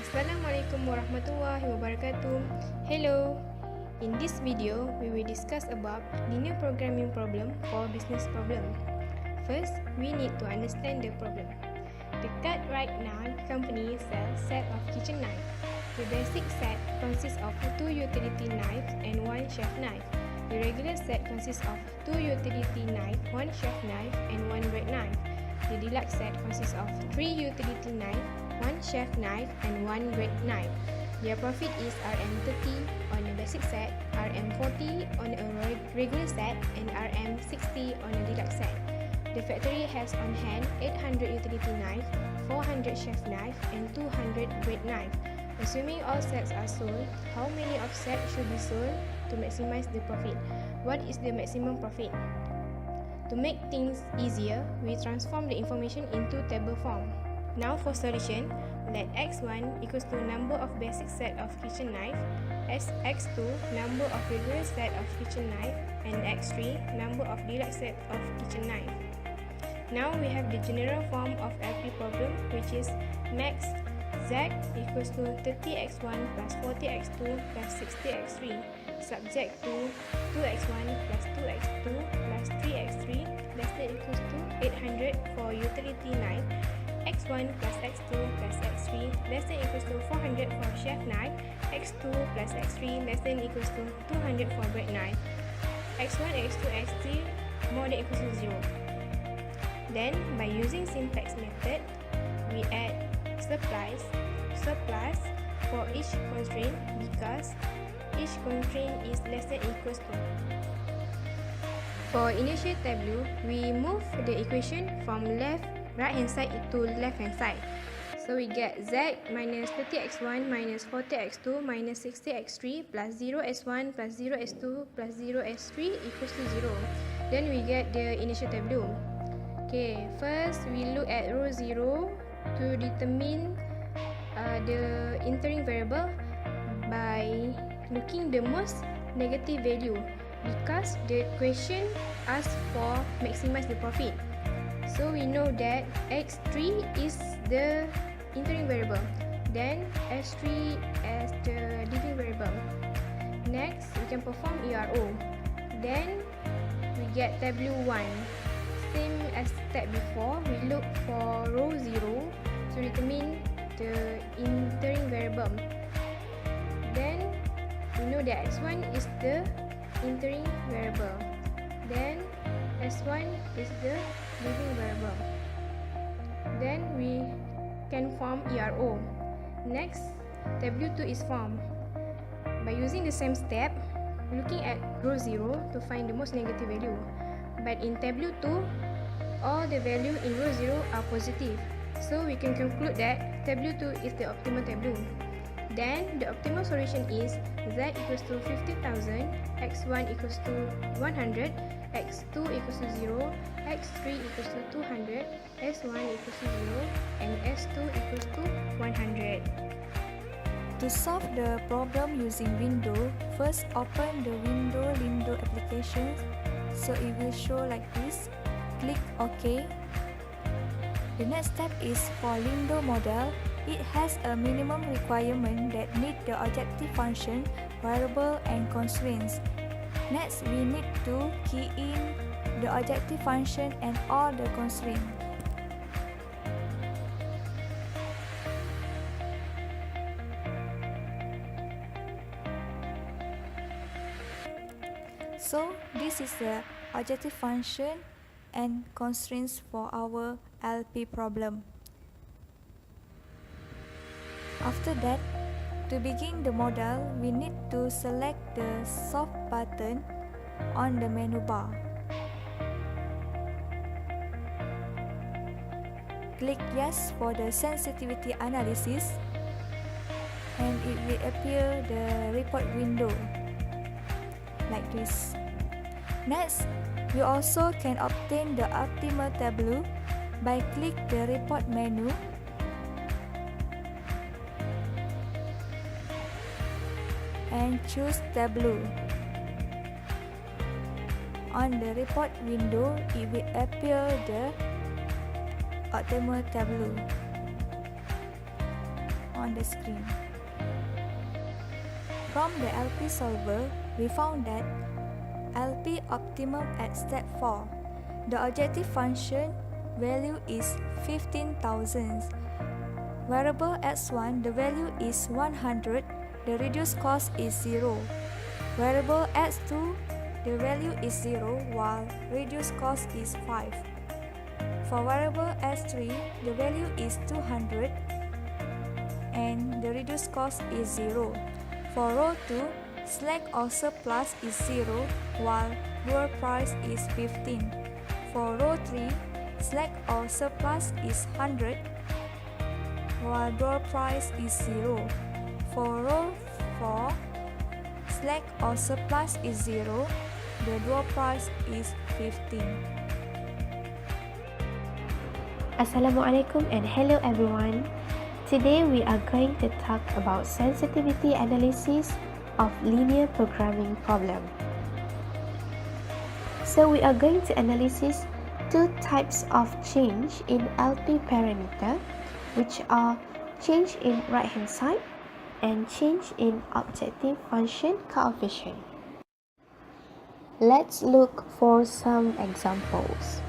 Assalamualaikum warahmatullahi wabarakatuh. Hello. In this video, we will discuss about linear programming problem for business problem. First, we need to understand the problem. The cut right now company sells set of kitchen knife. The basic set consists of 2 utility knives and 1 chef knife. The regular set consists of 2 utility knife, 1 chef knife and 1 bread knife. The deluxe set consists of 3 utility knife, 1 chef knife and 1 bread knife. Their profit is RM30 on the basic set, RM40 on a regular set and RM60 on a deluxe set. The factory has on hand 800 utility knife, 400 chef knife and 200 bread knife. Assuming all sets are sold, how many of sets should be sold to maximize the profit? What is the maximum profit? To make things easier, we transform the information into table form. Now for solution, let x1 equals to number of basic set of kitchen knife, x2 number of regular set of kitchen knife, and x3 number of deluxe set of kitchen knife. Now we have the general form of LP problem, which is max z equals to 30x1 plus 40x2 plus 60x3 subject to 2x1 plus 2x2 plus 3x3 less than equals to 800 for utility knife, x1 plus x2 plus x3 less than equals to 400 for chef knife, x2 plus x3 less than equals to 200 for bread knife, x1, x2, x3 more than equals to 0. Then by using simplex method, we add surplus for each constraint because each constraint is less than equals to. For initial tableau, we move the equation from right hand side to left hand side. So we get z minus 30x1 minus 40x2 minus 60x3 plus 0s1 plus 0s2 plus 0s3 equals to 0. Then we get the initial tableau. Okay, first we look at row 0 to determine the entering variable by looking the most negative value because the question asks for maximize the profit. So we know that x3 is the entering variable, then s3 as the leaving variable. Next, we can perform ERO. Then we get tableau 1. Same as step before, we look for row 0 to determine the entering variable. Then we know that x1 is the entering variable. Then s1 is the leaving variable. Then we can form ERO. Next, tableau 2 is formed. By using the same step, looking at row 0 to find the most negative value. But in tableau 2, all the value in row 0 are positive. So we can conclude that tableau 2 is the optimal tableau. Then the optimal solution is z equals to 50,000, x1 equals to 100, x2 equals to 0, x3 equals to 200, s1 equals to 0, and s2 equals to 100. To solve the problem using window, first open the window Lindo application. So it will show like this. Click OK. The next step is for Lindo model. It has a minimum requirement that need the objective function, variable and constraints. Next, we need to key in the objective function and all the constraints. So, this is the objective function and constraints for our LP problem. After that, to begin the model, we need to select the solve button on the menu bar. Click yes for the sensitivity analysis and it will appear the report window like this. Next, you also can obtain the optimal tableau by click the report menu and choose tableau. On the report window, it will appear the optimal tableau. on the screen. From the LP solver, we found that LP optimum at step 4. The objective function value is 15,000. Variable x1, the value is 100. The reduced cost is 0. Variable x2, the value is 0 while reduced cost is 5. For variable x3, the value is 200 and the reduced cost is 0. For row 2, slack or surplus is 0 while door price is 15. For row 3, slack or surplus is 100 while door price is 0. For row 4, slack or surplus is 0, the door price is 15. Assalamualaikum and hello everyone. Today we are going to talk about sensitivity analysis of linear programming problem. So we are going to analyze two types of change in LP parameter, which are change in right hand side and change in objective function coefficient. Let's look for some examples.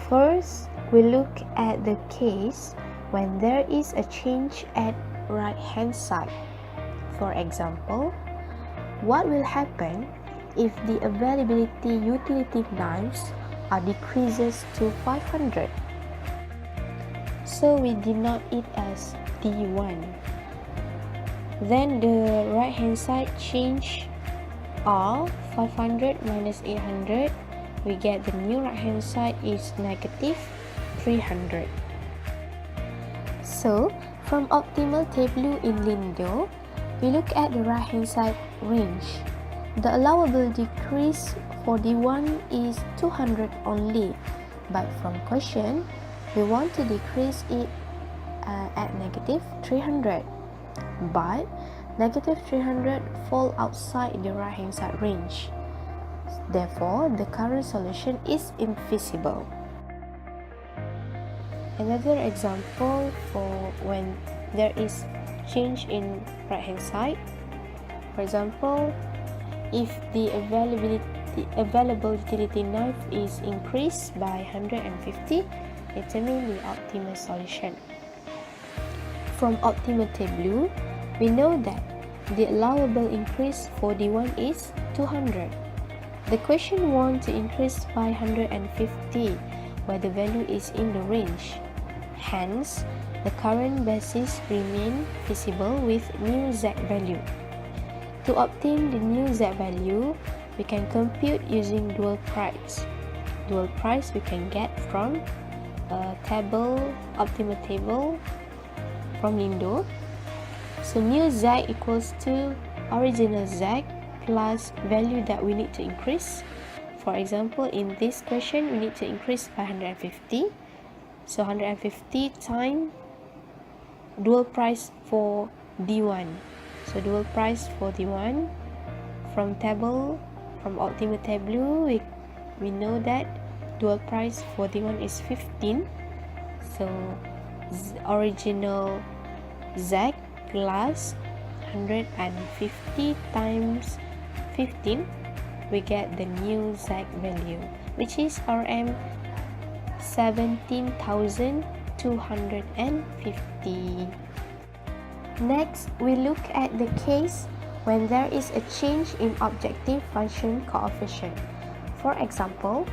First, we look at the case when there is a change at right hand side. For example, what will happen if the availability utility knives are decreases to 500? So we denote it as D1. Then the right hand side change are 500 minus 800. We get the new right hand side is negative 300. So from optimal tableau in Lindo, we look at the right hand side range. The allowable decrease for D1 is 200 only, but from question, we want to decrease it at negative 300. But negative 300 fall outside the right hand side range. Therefore, the current solution is infeasible. Another example for when there is change in right hand side. For example, if the available utility knife is increased by 150, determine the optimal solution. From optimal tableau, we know that the allowable increase for D1 is 200. The question wants to increase by 150, where the value is in the range. Hence, the current basis remain feasible with new Z value. To obtain the new Z value, we can compute using dual price. Dual price we can get from a table, optimal table from Lindo. So new Z equals to original Z plus value that we need to increase. For example, in this question, we need to increase by 150. So 150 times dual price for D1. So dual price for D1 from optimal tableau, we know that dual price for D1 is 15. So original Z plus 150 times 15, we get the new Z value, which is RM 17,250. Next, we look at the case when there is a change in objective function coefficient. For example,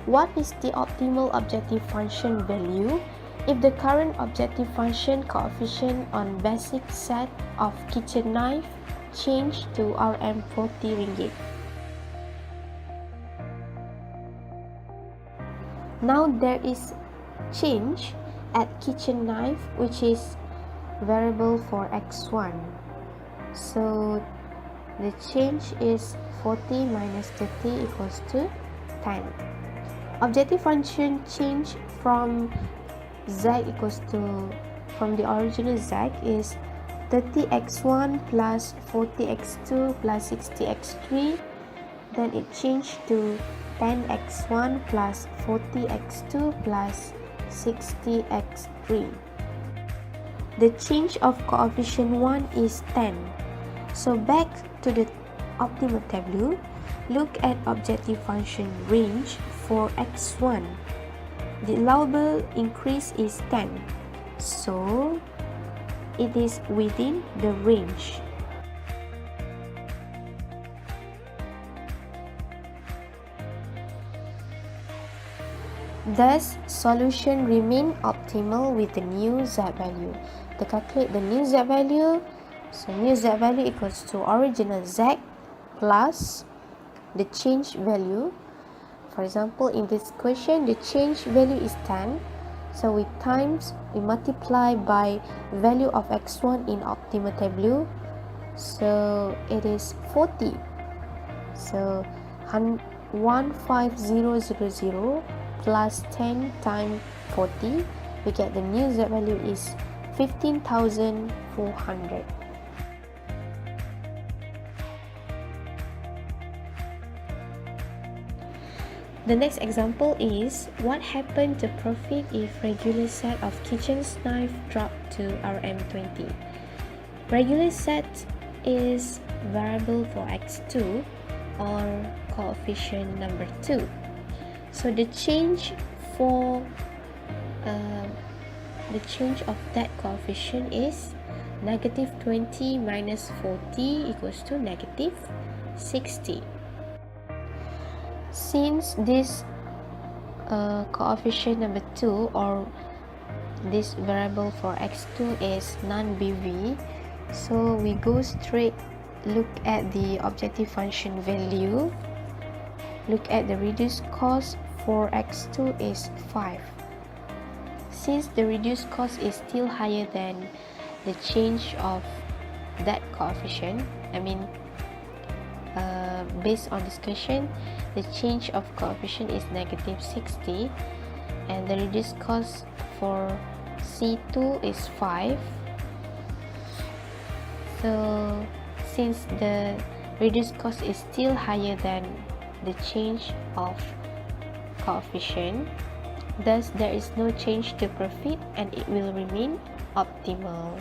what is the optimal objective function value if the current objective function coefficient on basic set of kitchen knife change to RM 40 ringgit? Now there is change at kitchen knife, which is variable for x1. So the change is 40 minus 30 equals to 10. Objective function change from Z equals to, from the original Z is 30x1 plus 40x2 plus 60x3. Then it changed to 10x1 plus 40x2 plus 60x3. the change of coefficient 1 is 10. So back to the optimal tableau, look at objective function range for x1. The allowable increase is 10, so it is within the range. Thus, solution remain optimal with the new z value. To calculate the new z value, so new z value equals to original z plus the change value. For example, in this question, the change value is 10. So we multiply by value of x1 in optimal tableau. So it is 40. So 15000 plus 10 times 40, we get the new z value is 15,400. The next example is, what happened to profit if regular set of kitchen knife dropped to RM20? Regular set is variable for x2 or coefficient number 2. So the change for the change of that coefficient is negative 20 minus 40 equals to negative 60. Since this coefficient number 2 or this variable for x2 is non-BV, so we go straight look at the objective function value. Look at the reduced cost for x2 is 5. Since the reduced cost is still higher than the change of that coefficient, based on discussion, the change of coefficient is negative 60 and the reduced cost for C2 is 5. So since the reduced cost is still higher than the change of coefficient, thus there is no change to profit and it will remain optimal.